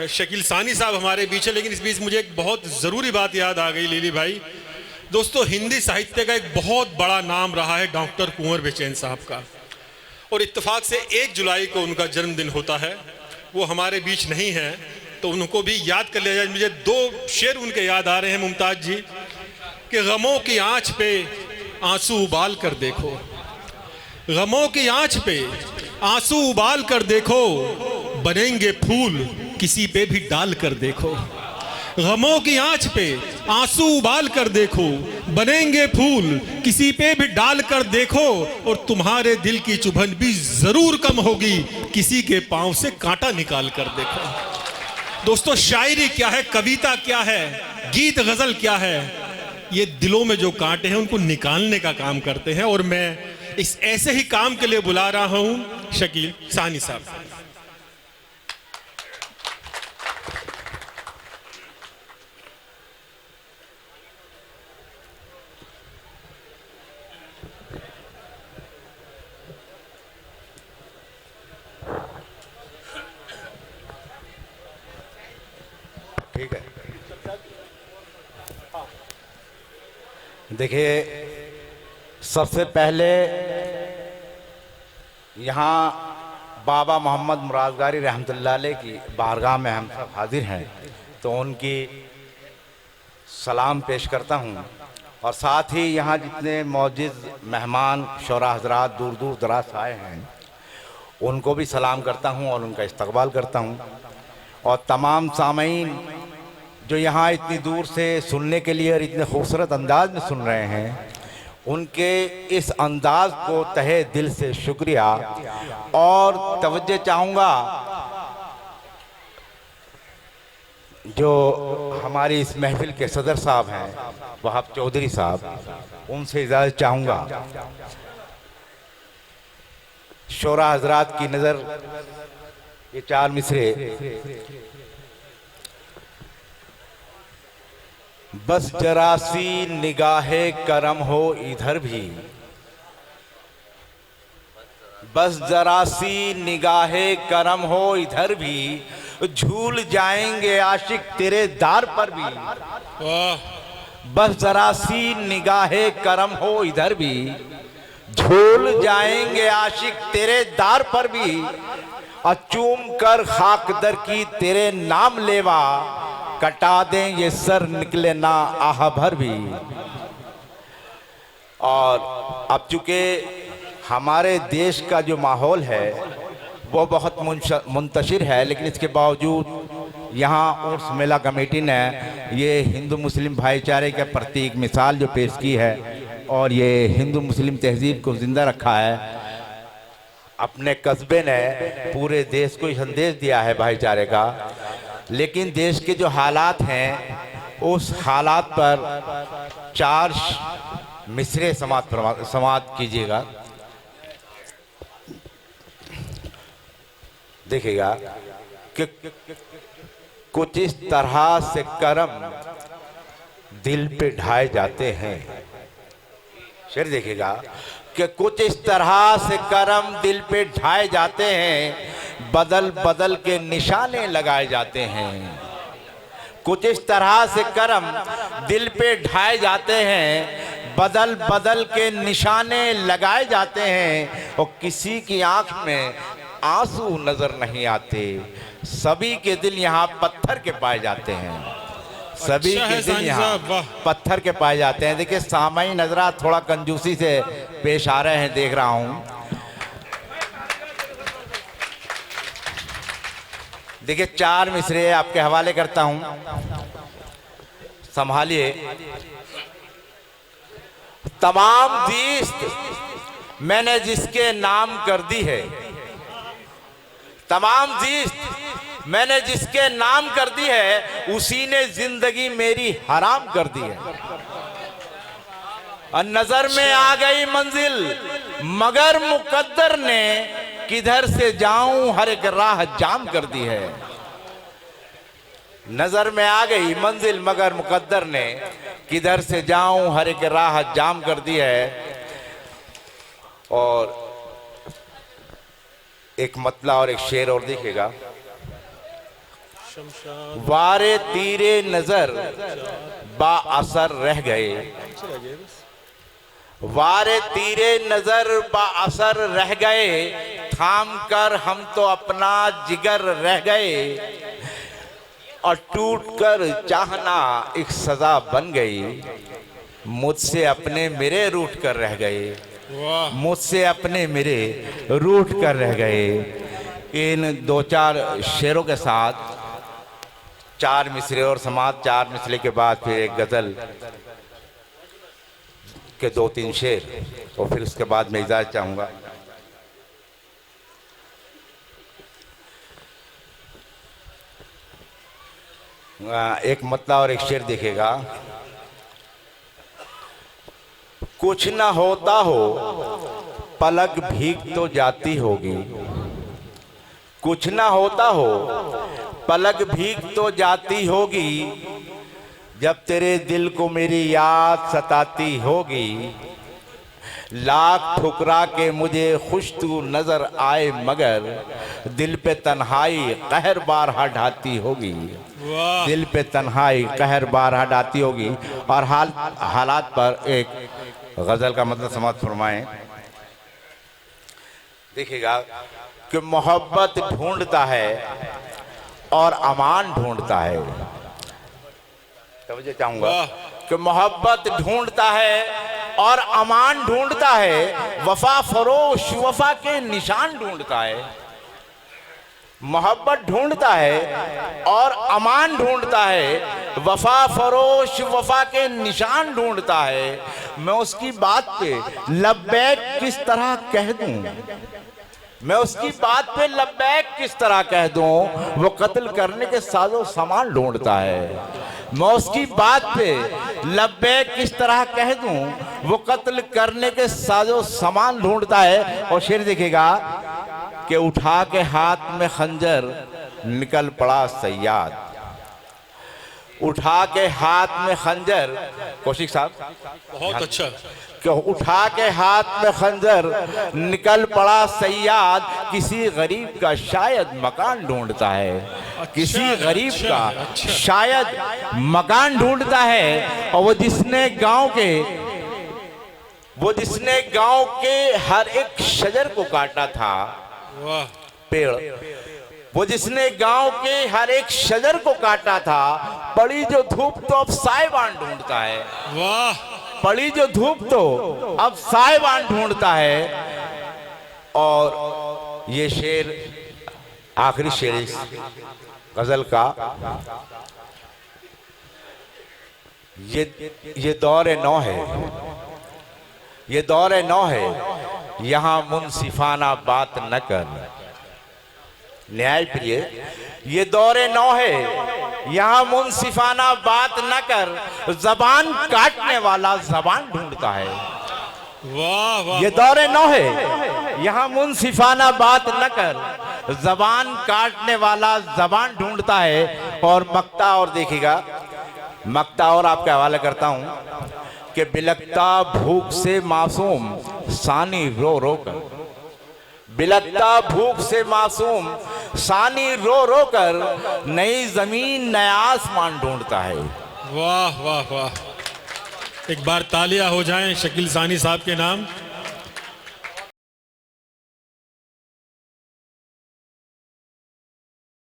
शकील सानी साहब हमारे बीच है, लेकिन इस बीच मुझे एक बहुत ज़रूरी बात याद आ गई लीली भाई। दोस्तों, हिंदी साहित्य का एक बहुत बड़ा नाम रहा है डॉक्टर कुंवर बेचैन साहब का, और इत्तेफाक से 1 जुलाई को उनका जन्मदिन होता है। वो हमारे बीच नहीं है तो उनको भी याद कर लिया जाए। मुझे 2 शेर उनके याद आ रहे हैं मुमताज़ जी, कि गमों की आँच पे आंसू उबाल कर देखो, गमों की आँच पे आंसू उबाल कर देखो, बनेंगे फूल किसी पे भी डाल कर देखो। गमों की आंच पे आंसू उबाल कर देखो, बनेंगे फूल किसी पे भी डाल कर देखो, और तुम्हारे दिल की चुभन भी जरूर कम होगी, किसी के पांव से कांटा निकाल कर देखो। दोस्तों, शायरी क्या है, कविता क्या है, गीत गजल क्या है, ये दिलों में जो कांटे हैं उनको निकालने का काम करते हैं। और मैं इस ऐसे ही काम के लिए बुला रहा हूं शकील सानी साहब। ठीक है, देखिए, सबसे पहले यहाँ बाबा मोहम्मद मुरादगारी रहमतुल्लाह अलैह की बारगाह में हम सब हाजिर हैं, तो उनकी सलाम पेश करता हूँ। और साथ ही यहाँ जितने मौजूद मेहमान शोरा हजरात दूर दूर दराज से आए हैं, उनको भी सलाम करता हूँ और उनका इस्तकबाल करता हूँ। और तमाम सामीन जो यहाँ इतनी दूर से सुनने के लिए और इतने खूबसूरत अंदाज में सुन रहे हैं, उनके इस अंदाज को तहे दिल से शुक्रिया। और तवज्जो चाहूँगा जो हमारी इस महफिल के सदर साहब हैं वहाब चौधरी साहब, उनसे इजाज़त चाहूँगा। शोरा हजरात की नज़र ये 4 मिसरे। बस जरा सी निगाहे करम हो इधर भी, बस जरा सी निगाहे करम हो इधर भी, झूल जाएंगे आशिक तेरे दार पर भी। बस जरा सी निगाहे करम हो इधर भी, झूल जाएंगे आशिक तेरे दार पर भी, अचूम कर खाक दर की तेरे नाम लेवा, कटा दें ये सर निकले ना आह भर भी। और अब चूंकि हमारे देश का जो माहौल है वो बहुत मुंतशिर है, लेकिन इसके बावजूद यहाँ उर्स मेला कमेटी ने ये हिंदू मुस्लिम भाईचारे के प्रति एक मिसाल जो पेश की है, और ये हिंदू मुस्लिम तहजीब को जिंदा रखा है। अपने कस्बे ने पूरे देश को संदेश दिया है भाईचारे का। लेकिन देश के जो हालात हैं, उस हालात पर 4 मिसरे समाप्त कीजिएगा। देखिएगा कि कुछ इस तरह से करम दिल पे ढाए जाते हैं। शेर देखिएगा कि कुछ इस तरह से करम दिल पे ढाए जाते हैं, बदल बदल के निशाने लगाए जाते हैं। कुछ इस तरह से करम दिल पे ढाए जाते हैं, बदल बदल के निशाने लगाए जाते हैं, और किसी की आंख में आंसू नजर नहीं आते। सभी के दिल यहाँ पत्थर के पाए जाते हैं, सभी के दिल यहाँ पत्थर के पाए जाते हैं। देखिए, सामाई नजरात थोड़ा कंजूसी से पेश आ रहे हैं, देख रहा हूँ। देखिए, 4 मिसरे आपके हवाले करता हूं, संभालिए। तमाम जीस्त मैंने जिसके नाम कर दी है, तमाम जीस्त मैंने जिसके नाम कर दी है, उसी ने जिंदगी मेरी हराम कर दी है। और नजर में आ गई मंजिल, मगर मुकद्दर ने किधर से जाऊं हर एक राह जाम कर दी है। नजर में आ गई मंजिल, मगर मुकद्दर ने किधर से जाऊं हर एक राह जाम कर दी है। और एक मतला और एक शेर और देखिएगा। वारे तीरे नजर बा असर रह गए, वारे तीरे नजर बा असर रह गए, थाम कर हम तो अपना जिगर रह गए, और टूट कर चाहना एक सजा बन गई, मुझसे अपने मेरे रूठ कर रह गए, वाह मुझसे अपने मेरे रूठ कर रह गए। इन दो चार शेरों के साथ चार मिसरे और समाज, चार मिसरे के बाद फिर एक गजल के दो तीन शेर, और फिर उसके बाद मैं इजाजत चाहूंगा। एक मतला और एक शेर देखेगा। कुछ ना होता हो पलक भीग तो जाती होगी, कुछ ना होता हो पलक भीग तो जाती होगी, जब तेरे दिल को मेरी याद सताती होगी, लाख ठुकरा के मुझे खुश तू नजर आए मगर दिल पे तन्हाई कहर बारहा ढाती होगी, वाह दिल पे तन्हाई कहर बारहा ढाती होगी। और हालात पर एक गजल का मतलब समाप्त फरमाएं। देखिएगा कि मोहब्बत ढूंढता है और अमान ढूंढता है, समझे चाहूंगा वाह कि मोहब्बत ढूंढता है और अमान ढूंढता है, वफा फरोश वफा के निशान ढूंढता है। मोहब्बत ढूंढता है और अमान ढूंढता है, वफा फरोश वफा के निशान ढूंढता है। मैं उसकी बात पे लब्बैक किस तरह कह दूं, मैं उसकी बात पे लब्बैक किस तरह कह दूं, वो कत्ल करने के साजो सामान ढूंढता है। मैं उसकी बात पे लब्बैक किस तरह कह दूं, वो कत्ल करने के साजो सामान ढूंढता है। और शेर देखेगा कि उठा के हाथ में खंजर निकल पड़ा सयाद, उठा के हाथ में खंजर, कौशिक साहब बहुत अच्छा, कि उठा के हाथ में खंजर निकल पड़ा सयाद, किसी गरीब का शायद मकान ढूंढता है, किसी गरीब का शायद मकान ढूंढता है। और वो जिसने गांव के हर एक शजर को काटा था, वाह पेड़, वो जिसने गांव के हर एक शजर को काटा था, पड़ी जो धूप तो अब साइबान ढूंढता है, वाह पड़ी जो धूप तो अब साइबान ढूंढता है। और ये शेर आखिरी शेर इस गजल का, ये दौर नौ है, ये दौर नौ है, यहाँ मुंसिफाना बात न कर, न्याय प्रिय, ये दौरे नौ है, यहाँ मुंसिफाना बात न कर, जबान काटने वाला जबान ढूंढता है। वाह वाह ये दौरे नौ है, यहाँ मुंसिफाना बात न कर, जबान काटने वाला जबान ढूंढता है। और मक्ता और देखिएगा, मक्ता और आपके हवाले करता हूं कि बिलकता भूख से मासूम सानी रो रो कर, बिलकता भूख से मासूम सानी रो रो कर, नई जमीन नया आसमान ढूंढता है। वाह वाह वाह, एक बार तालियां हो जाएं शकील सानी साहब के नाम।